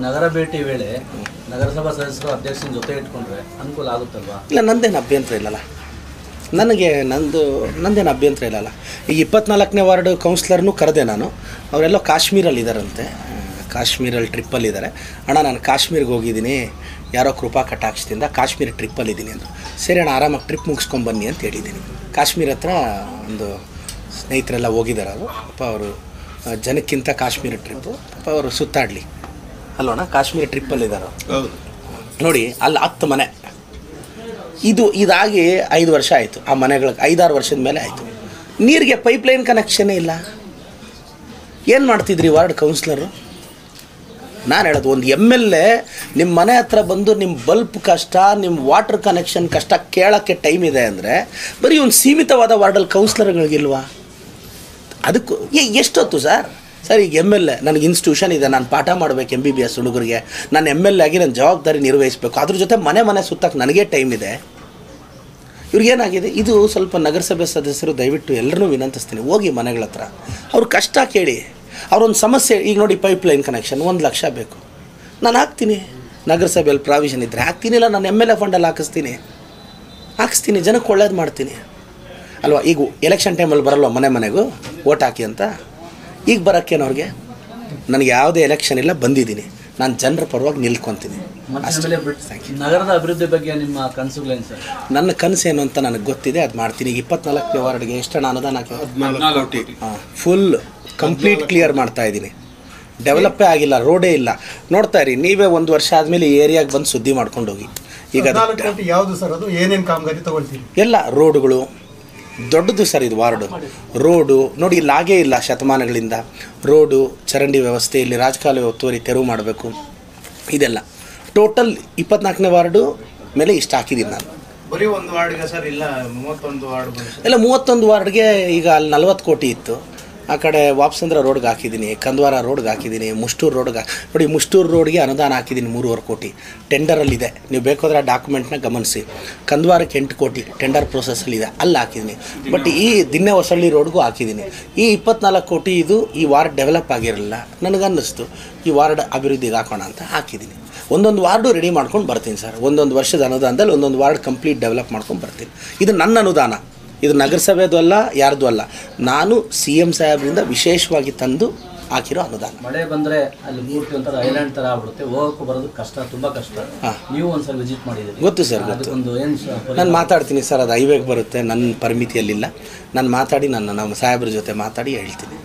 ನಗರ ಭೇಟಿ ವೇಳೆ ನಗರಸಭಾ ಸದಸ್ಯರು ಅಧ್ಯಕ್ಷನ ಜೊತೆ ಇಟ್ಕೊಂಡ್ರೆ ಅನುಕೂಲ ಆಗುತ್ತಲ್ವಾ? ಇಲ್ಲ, ನಂದೇನು ಅಭ್ಯಂತರ ಇಲ್ಲಲ್ಲ. ನಂದೇನು ಅಭ್ಯಂತರ ಇಲ್ಲಲ್ಲ. ಈಗ 24ನೇ ವಾರ್ಡ್ ಕೌನ್ಸಿಲರ್ನೂ ಕರೆದೆ ನಾನು. ಅವರೆಲ್ಲ ಕಾಶ್ಮೀರಲ್ಲಿದ್ದಾರಂತೆ, ಕಾಶ್ಮೀರಲ್ಲಿ ಟ್ರಿಪ್ಪಲ್ಲಿದ್ದಾರೆ. ಅಣ್ಣ ನಾನು ಕಾಶ್ಮೀರಿಗೆ ಹೋಗಿದ್ದೀನಿ, ಯಾರೋ ಕೃಪಾ ಕಟಾಕ್ಷದಿಂದ ಕಾಶ್ಮೀರ ಟ್ರಿಪ್ಪಲ್ಲಿದ್ದೀನಿ ಅಂದರು. ಸರಿ ಅಣ್ಣ, ಆರಾಮಾಗಿ ಟ್ರಿಪ್ ಮುಗಿಸ್ಕೊಂಬನ್ನಿ ಅಂತ ಹೇಳಿದ್ದೀನಿ. ಕಾಶ್ಮೀರ ಹತ್ರ ಒಂದು ಸ್ನೇಹಿತರೆಲ್ಲ ಹೋಗಿದ್ದಾರೆ. ಅವರು ಪಾಪ ಅವರು ಜನಕ್ಕಿಂತ ಕಾಶ್ಮೀರ ಟ್ರಿಪ್ಪು, ಪಾಪ ಅವರು ಸುತ್ತಾಡಲಿ ಅಲ್ವಣ್ಣ. ಕಾಶ್ಮೀರ ಟ್ರಿಪ್ಪಲ್ಲಿದ್ದಾರೆ ನೋಡಿ. ಅಲ್ಲಿ 10 ಮನೆ, ಇದಾಗಿ 5 ವರ್ಷ ಆಯಿತು. ಆ ಮನೆಗಳಿಗೆ 5-6 ವರ್ಷದ ಮೇಲೆ ಆಯಿತು. ನೀರಿಗೆ ಪೈಪ್ಲೈನ್ ಕನೆಕ್ಷನ್ನೇ ಇಲ್ಲ. ಏನು ಮಾಡ್ತಿದ್ರಿ ವಾರ್ಡ್ ಕೌನ್ಸಿಲರು? ನಾನು ಹೇಳೋದು, ಒಂದು MLA ನಿಮ್ಮ ಮನೆ ಹತ್ರ ಬಂದು ನಿಮ್ಮ ಬಲ್ಪ್ ಕಷ್ಟ, ನಿಮ್ಮ ವಾಟರ್ ಕನೆಕ್ಷನ್ ಕಷ್ಟ ಕೇಳೋಕ್ಕೆ ಟೈಮ್ ಇದೆ ಅಂದರೆ ಬರೀ ಒಂದು ಸೀಮಿತವಾದ ವಾರ್ಡಲ್ಲಿ ಕೌನ್ಸಿಲರ್ಗಳಿಗಿಲ್ವಾ? ಅದಕ್ಕೂ ಎಷ್ಟೊತ್ತು ಸರ್? ಈಗ MLA ನನಗೆ ಇನ್ಸ್ಟಿಟ್ಯೂಷನ್ ಇದೆ, ನಾನು ಪಾಠ ಮಾಡಬೇಕು MBBS ಹುಡುಗರಿಗೆ, ನಾನು MLA ಆಗಿ ನನ್ನ ಜವಾಬ್ದಾರಿ ನಿರ್ವಹಿಸಬೇಕು. ಅದ್ರ ಜೊತೆ ಮನೆ ಸುತ್ತಕ್ಕೆ ನನಗೇ ಟೈಮ್ ಇದೆ. ಇವ್ರಿಗೇನಾಗಿದೆ? ಇದು ಸ್ವಲ್ಪ ನಗರಸಭೆ ಸದಸ್ಯರು ದಯವಿಟ್ಟು ಎಲ್ಲರೂ ವಿನಂತಿಸ್ತೀನಿ, ಹೋಗಿ ಮನೆಗಳ ಹತ್ರ ಅವ್ರ ಕಷ್ಟ ಕೇಳಿ. ಅವ್ರೊಂದು ಸಮಸ್ಯೆ, ಈಗ ನೋಡಿ ಪೈಪ್ಲೈನ್ ಕನೆಕ್ಷನ್ 1 ಲಕ್ಷ ಬೇಕು, ನಾನು ಹಾಕ್ತೀನಿ. ನಗರಸಭೆಯಲ್ಲಿ ಪ್ರಾವಿಷನ್ ಇದ್ದರೆ ಹಾಕ್ತೀನಿ, ಇಲ್ಲ ನಾನು MLA ಫಂಡಲ್ಲಿ ಹಾಕಿಸ್ತೀನಿ, ಜನಕ್ಕೆ ಒಳ್ಳೇದು ಮಾಡ್ತೀನಿ ಅಲ್ವಾ? ಈಗ ಎಲೆಕ್ಷನ್ ಟೈಮಲ್ಲಿ ಬರಲ್ವ ಮನೆಗೂ ಓಟ್ ಹಾಕಿ ಅಂತ? ಈಗ ಬರೋಕ್ಕೇನು ಅವ್ರಿಗೆ? ನನಗೆ ಯಾವುದೇ ಎಲೆಕ್ಷನ್ ಇಲ್ಲ, ಬಂದಿದ್ದೀನಿ, ನಾನು ಜನರ ಪರವಾಗಿ ನಿಲ್ಕೊತೀನಿ. ನಗರದ ಅಭಿವೃದ್ಧಿ ಬಗ್ಗೆ ನಿಮ್ಮ ಕನಸುಗಳೇನು ಸರ್? ನನ್ನ ಕನಸು ಏನು ಅಂತ ನನಗೆ ಗೊತ್ತಿದೆ, ಅದು ಮಾಡ್ತೀನಿ. ಈಗ 24ನೇ ವಾರ್ಡ್ಗೆ ಎಷ್ಟು ಅನುದಾನ ಹಾಕಿ? 14 ಕೋಟಿ. ಫುಲ್ ಕಂಪ್ಲೀಟ್ ಕ್ಲಿಯರ್ ಮಾಡ್ತಾ ಇದ್ದೀನಿ. ಡೆವಲಪ್ಪೇ ಆಗಿಲ್ಲ, ರೋಡೇ ಇಲ್ಲ. ನೋಡ್ತಾ ಇರಿ ನೀವೇ, 1 ವರ್ಷ ಆದಮೇಲೆ ಈ ಏರಿಯಾಗೆ ಬಂದು ಸುದ್ದಿ ಮಾಡ್ಕೊಂಡು ಹೋಗಿ. ಈಗ ಯಾವುದು ಸರ್ ಅದು? ಏನೇನು ಕಾಮಗಾರಿ ತಗೊಳ್ತೀವಿ? ಎಲ್ಲ ರೋಡುಗಳು ದೊಡ್ಡದು ಸರ್. ಇದು ವಾರ್ಡು ರೋಡು ನೋಡಿ, ಇಲ್ಲಿ ಆಗೇ ಇಲ್ಲ ಶತಮಾನಗಳಿಂದ. ರೋಡು, ಚರಂಡಿ ವ್ಯವಸ್ಥೆ, ಇಲ್ಲಿ ರಾಜಕಾಲುವೆ ಒತ್ತುವರಿ ತೆರವು ಮಾಡಬೇಕು. ಇದೆಲ್ಲ ಟೋಟಲ್ 24ನೇ ವಾರ್ಡು ಮೇಲೆ ಇಷ್ಟು ಹಾಕಿದ್ದೀನಿ ನಾನು. ಬರೀ ಒಂದು ವಾರ್ಡ್ಗೆ ಸರ್? ಇಲ್ಲ 31 ವಾರ್ಡ್ ಇಲ್ಲ, 31 ವಾರ್ಡ್ಗೆ ಈಗ ಅಲ್ಲಿ 40 ಕೋಟಿ ಇತ್ತು. ಆ ಕಡೆ ವಾಪಸಂದ್ರ ರೋಡ್ಗೆ ಹಾಕಿದ್ದೀನಿ, ಕಂದ್ವಾರ ರೋಡ್ಗೆ ಹಾಕಿದ್ದೀನಿ, ಮುಷ್ಟೂರು ರೋಡ್ಗೆ ನೋಡಿ. ಮುಷ್ಟೂರು ರೋಡ್ಗೆ ಅನುದಾನ ಹಾಕಿದ್ದೀನಿ 3.5 ಕೋಟಿ, ಟೆಂಡರಲ್ಲಿದೆ. ನೀವು ಬೇಕಾದ್ರೆ ಆ ಡಾಕ್ಯುಮೆಂಟ್ನ ಗಮನಿಸಿ. ಕಂದ್ವಾರಕ್ಕೆ 8 ಕೋಟಿ ಟೆಂಡರ್ ಪ್ರೊಸೆಸ್ಸಲ್ಲಿದೆ, ಅಲ್ಲಿ ಹಾಕಿದ್ದೀನಿ. ಬಟ್ ಈ ದಿನ್ನೆ ಹೊಸಳ್ಳಿ ರೋಡ್ಗೂ ಹಾಕಿದ್ದೀನಿ. ಈ 24 ಕೋಟಿ ಇದು ಈ ವಾರ್ಡ್ ಡೆವಲಪ್ ಆಗಿರಲಿಲ್ಲ. ನನಗನ್ನಿಸ್ತು ಈ ವಾರ್ಡ್ ಅಭಿವೃದ್ಧಿಗೆ ಹಾಕೋಣ ಅಂತ ಹಾಕಿದ್ದೀನಿ. ಒಂದೊಂದು ವಾರ್ಡು ರೆಡಿ ಮಾಡ್ಕೊಂಡು ಬರ್ತೀನಿ ಸರ್. 1 ವರ್ಷದ ಅನುದಾನದಲ್ಲಿ ಒಂದೊಂದು ವಾರ್ಡ್ ಕಂಪ್ಲೀಟ್ ಡೆವಲಪ್ ಮಾಡ್ಕೊಂಡು ಬರ್ತೀನಿ. ಇದು ನನ್ನ ಅನುದಾನ, ಇದು ನಗರಸಭೆದು ಅಲ್ಲ, ಯಾರ್ದು ಅಲ್ಲ. ನಾನು CM ಸಾಹೇಬ್ರಿಂದ ವಿಶೇಷವಾಗಿ ತಂದು ಹಾಕಿರೋ ಅನುದಾನ. ಮಳೆ ಬಂದರೆ ಅಲ್ಲಿ ಮೂರ್ತಿ ಒಂಥರ ಐಲ್ಯಾಂಡ್ ಥರ ಆಗ್ಬಿಡುತ್ತೆ, ಹೋಗೋಕ್ಕೂ ಬರೋದು ಕಷ್ಟ, ತುಂಬ ಕಷ್ಟ. ನೀವು ಒಂದ್ಸಲ ವಿಸಿಟ್ ಮಾಡಿದ್ದೀರಿ? ಗೊತ್ತು ಸರ್, ಗೊತ್ತು. ನಾನು ಮಾತಾಡ್ತೀನಿ ಸರ್, ಅದು ಹೈವೇಗೆ ಬರುತ್ತೆ, ನನ್ನ ಪರಿಮಿತಿಯಲ್ಲಿಲ್ಲ. ನಾನು ಮಾತಾಡಿ ನಮ್ಮ ಸಾಹೇಬ್ರ ಜೊತೆ ಮಾತಾಡಿ ಹೇಳ್ತೀನಿ.